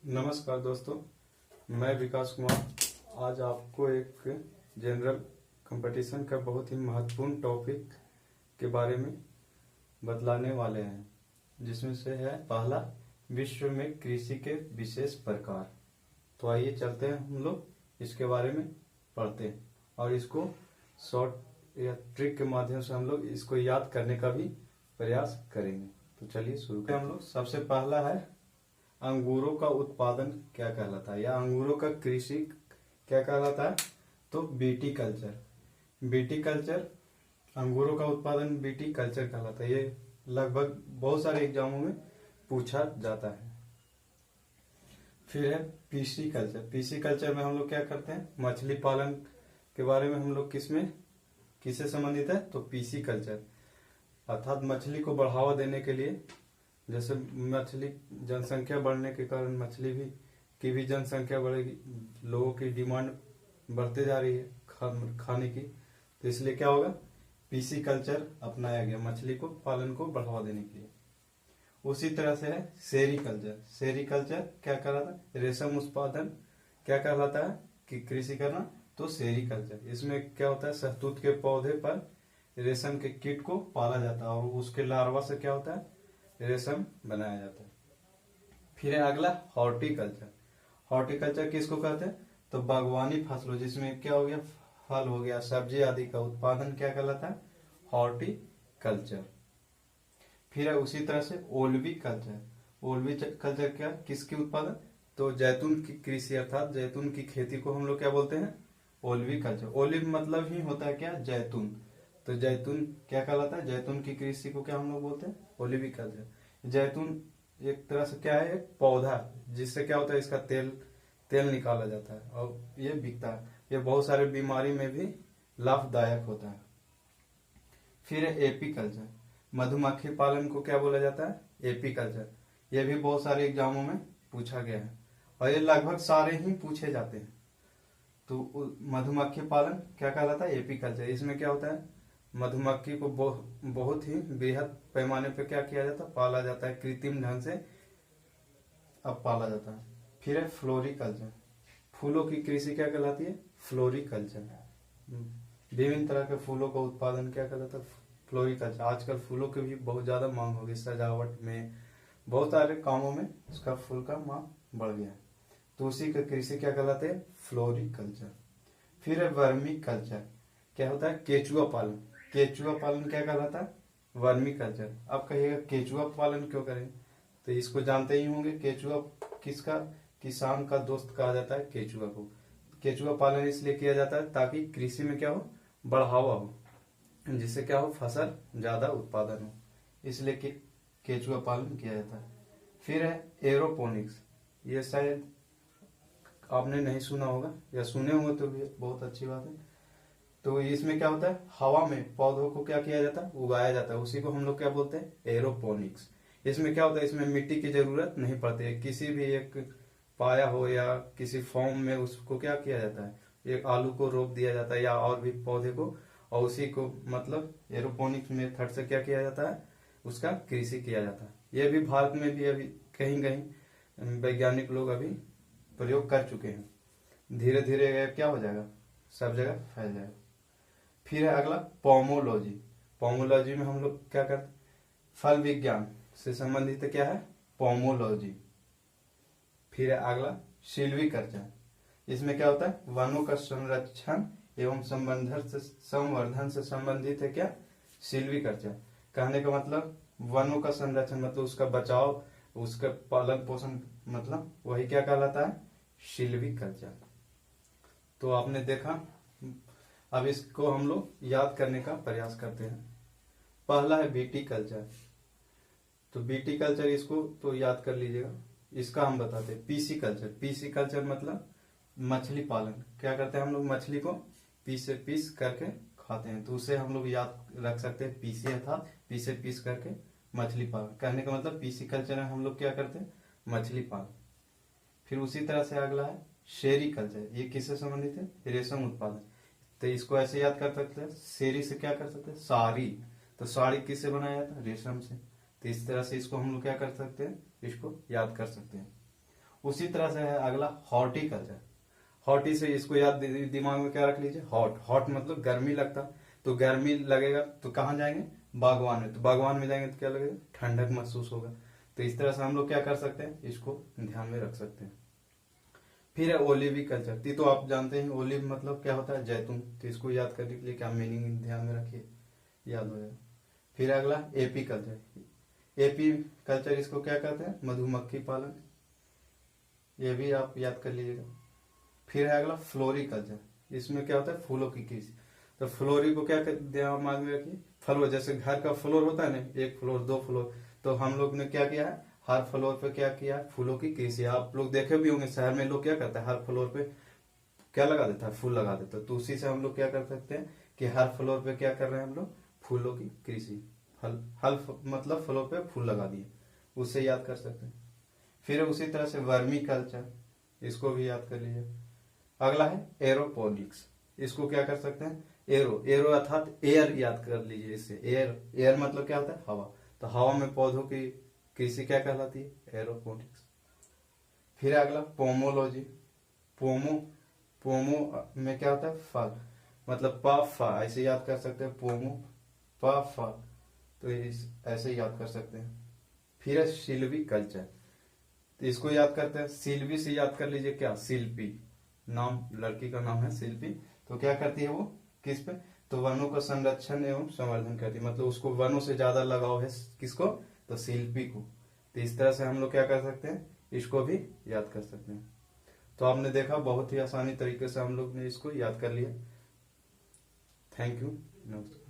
नमस्कार दोस्तों, मैं विकास कुमार आज आपको एक जनरल कंपटीशन का बहुत ही महत्वपूर्ण टॉपिक के बारे में बतलाने वाले हैं, जिसमें से है पहला, विश्व में कृषि के विशेष प्रकार। तो आइए चलते हैं, हम लोग इसके बारे में पढ़ते हैं और इसको शॉर्ट या ट्रिक के माध्यम से हम लोग इसको याद करने का भी प्रयास करेंगे। तो चलिए शुरू करें। हम लोग सबसे पहला है अंगूरों का उत्पादन क्या कहलाता है, या अंगूरों का कृषि क्या कहलाता है। तो बीटी कल्चर। बीटी कल्चर, अंगूरों का उत्पादन बीटी कल्चर कहलाता है। ये लगभग बहुत सारे एग्जामों में पूछा जाता है। फिर है पीसी कल्चर। पीसी कल्चर में हम लोग क्या करते हैं, मछली पालन के बारे में हम लोग किससे संबंधित है, तो पीसी कल्चर, अर्थात मछली को बढ़ावा देने के लिए, जैसे मछली जनसंख्या बढ़ने के कारण मछली की भी जनसंख्या बढ़ेगी, लोगों की डिमांड बढ़ते जा रही है खाने की, तो इसलिए क्या होगा, पीसी कल्चर अपनाया गया मछली को पालन को बढ़ावा देने के लिए। उसी तरह से है सेरी कल्चर। सेरी कल्चर क्या कहलाता है, रेशम उत्पादन क्या कहलाता है कि कृषि करना, तो सेरी कल्चर। इसमें क्या होता है, शहतूत के पौधे पर रेशम के कीट को पाला जाता है और उसके लार्वा से क्या होता है, रेशम बनाया जाता है। फिर है अगला हॉर्टिकल्चर। हॉर्टिकल्चर किसको कहते हैं, तो बागवानी फसलों, जिसमें क्या हो गया, फल हो गया, सब्जी आदि का उत्पादन क्या कहलाता है, हॉर्टिकल्चर। फिर है उसी तरह से ओलवी कल्चर। ओलवी कल्चर क्या, किसकी उत्पादन, तो जैतून की कृषि अर्थात जैतून की खेती को हम लोग क्या बोलते हैं, ओलवी कल्चर। ओलिव मतलब ही होता है क्या, जैतून। तो जैतून क्या कहलाता है, जैतून की कृषि को क्या हम लोग बोलते हैं, ओलिवी कल्चर। जैतून एक तरह से क्या है, एक पौधा, जिससे क्या होता है, इसका तेल निकाला जाता है और ये बिकता है। ये बहुत सारे बीमारी में भी लाभदायक होता है। फिर है एपी कल्चर। मधुमक्खी पालन को क्या बोला जाता है, एपी कल्चर। ये भी बहुत सारे एग्जामों में पूछा गया है और ये लगभग सारे ही पूछे जाते हैं। तो मधुमक्खी पालन क्या कहलाता है, एपी कल्चर। इसमें क्या होता है, मधुमक्खी को बहुत ही बृहद पैमाने पर क्या किया जाता है, पाला जाता है, कृत्रिम ढंग से अब पाला जाता है। फिर है फ्लोरिकल्चर। फूलों की कृषि क्या कहलाती है, फ्लोरिकल्चर। विभिन्न तरह के फूलों का उत्पादन क्या कहलाता है, फ्लोरिकल्चर। आजकल फूलों की भी बहुत ज्यादा मांग हो गई, सजावट में, बहुत सारे कामों में उसका फूल का मांग बढ़ गया है, तो उसी का कृषि क्या कहलाते हैं, फ्लोरिकल्चर। फिर है वर्मी कल्चर। क्या होता है, केचुआ पालन। केचुआ पालन क्या कहलाता है, वर्मी कल्चर। अब कहिएगा केचुआ पालन क्यों करें, तो इसको जानते ही होंगे, केचुआ किसका, किसान का दोस्त कहा जाता है केचुआ को। केचुआ पालन इसलिए किया जाता है ताकि कृषि में क्या हो, बढ़ावा हो, जिससे क्या हो, फसल ज्यादा उत्पादन हो, इसलिए केचुआ पालन किया जाता है। फिर है एरोपोनिक्स। ये शायद आपने नहीं सुना होगा, या सुने होंगे तो भी बहुत अच्छी बात है। तो इसमें क्या होता है, हवा में पौधों को क्या किया जाता है, उगाया जाता है, उसी को हम लोग क्या बोलते हैं, एरोपोनिक्स। इसमें क्या होता है, इसमें मिट्टी की जरूरत नहीं पड़ती है, किसी भी एक पाया हो या किसी फॉर्म में उसको क्या किया जाता है, एक आलू को रोप दिया जाता है या और भी पौधे को, और उसी को मतलब एरोपोनिक्स मेथड से क्या किया जाता है, उसका कृषि किया जाता है। यह भी भारत में भी अभी कहीं कहीं वैज्ञानिक लोग अभी प्रयोग कर चुके हैं, धीरे धीरे क्या हो जाएगा, सब जगह फैल जाएगा। फिर है अगला पोमोलॉजी। पोमोलॉजी में हम लोग क्या करते, फल विज्ञान से संबंधित क्या है, पोमोलॉजी। फिर है अगला सिल्वीकल्चर। इसमें क्या होता है, वनों का संरक्षण एवं संवर्धन से संबंधित है क्या, सिल्वीकल्चर। कहने का मतलब वनों का संरक्षण मतलब उसका बचाव, उसका पालन पोषण, मतलब वही क्या कहलाता है, सिल्वीकल्चर। तो आपने देखा, अब इसको हम लोग याद करने का प्रयास करते हैं। पहला है बीटी कल्चर। तो बीटी कल्चर इसको तो याद कर लीजिएगा, इसका हम बताते हैं पीसी कल्चर। पीसी कल्चर मतलब मछली पालन। क्या करते हैं हम लोग, मछली को पीस करके खाते हैं, तो उसे हम लोग याद रख सकते हैं, पीसी अर्थात पीस करके मछली पालन। कहने का मतलब पीसी कल्चर में हम लोग क्या करते हैं, मछली पालन। फिर उसी तरह से अगला है शेरी कल्चर। ये किससे संबंधित है, रेशम उत्पादन। तो इसको ऐसे याद कर सकते हैं, शेरी से क्या कर सकते हैं, साड़ी। तो साड़ी किससे बनाया जाता है, रेशम से। तो इस तरह से इसको हम लोग क्या कर सकते हैं, इसको याद कर सकते हैं। उसी तरह से है अगला हॉर्टिकल्चर। हॉर्टी से इसको याद दिमाग में क्या रख लीजिए, हॉट। हॉट मतलब गर्मी लगता, तो गर्मी लगेगा तो कहाँ जाएंगे, बागवान में। तो बागवान में जाएंगे तो क्या लगेगा, ठंडक महसूस होगा। तो इस तरह से हम लोग क्या कर सकते हैं, इसको ध्यान में रख सकते हैं। फिर है ओलिवी कल्चर। तो आप जानते हैं ओलिव मतलब क्या होता है, जैतून। तो इसको याद करने के लिए क्या मीनिंग ध्यान में रखिए, याद हो जाएगा। फिर अगला एपी कल्चर। एपी कल्चर इसको क्या कहते हैं, मधुमक्खी पालन। ये भी आप याद कर लीजिएगा। फिर है अगला फ्लोरिकल्चर। इसमें क्या होता है, फूलों की कृषि। तो फ्लोरी को क्या दिमाग में रखिए, फ्लोर। जैसे घर का फ्लोर होता है ना, एक फ्लोर, दो फ्लोर, तो हम लोग ने क्या किया है, हर फ्लोर पे क्या किया है, फूलों की कृषि। आप लोग देखे भी होंगे शहर में लोग क्या करते हैं, हर फ्लोर पे क्या लगा देता है, फूल लगा देता है। तो उसी से हम लोग क्या कर सकते हैं कि हर फ्लोर पे क्या कर रहे हैं हम लोग, फूलों की कृषि। हल मतलब फ्लोर पे फूल लगा दिए, उससे याद कर सकते हैं। फिर उसी तरह से वर्मी कल्चर, इसको भी याद कर लीजिए। अगला है एरोपोनिक्स। इसको क्या कर सकते हैं, एरो। एरो अर्थात एयर याद कर लीजिए इससे। एयर, एयर मतलब क्या होता है, हवा। तो हवा में पौधों की कृषि क्या कहलाती है, एरोपोनिक्स। फिर अगला पोमोलॉजी। पोमो, पोमो में क्या होता है, फल। मतलब पा फा, ऐसे याद कर सकते हैं, पोमो पा फा। तो ऐसे याद कर सकते हैं। फिर है सिल्वी कल्चर। तो इसको याद करते हैं, सिल्वी से याद कर लीजिए क्या, शिल्पी। नाम, लड़की का नाम है शिल्पी। तो क्या करती है वो, किस पे, तो वनों का संरक्षण एवं संवर्धन करती है। मतलब उसको वनों से ज्यादा लगाव है, किसको, तो शिल्पी को। तो इस तरह से हम लोग क्या कर सकते हैं, इसको भी याद कर सकते हैं। तो आपने देखा बहुत ही आसानी तरीके से हम लोग ने इसको याद कर लिया। थैंक यू, नमस्कार।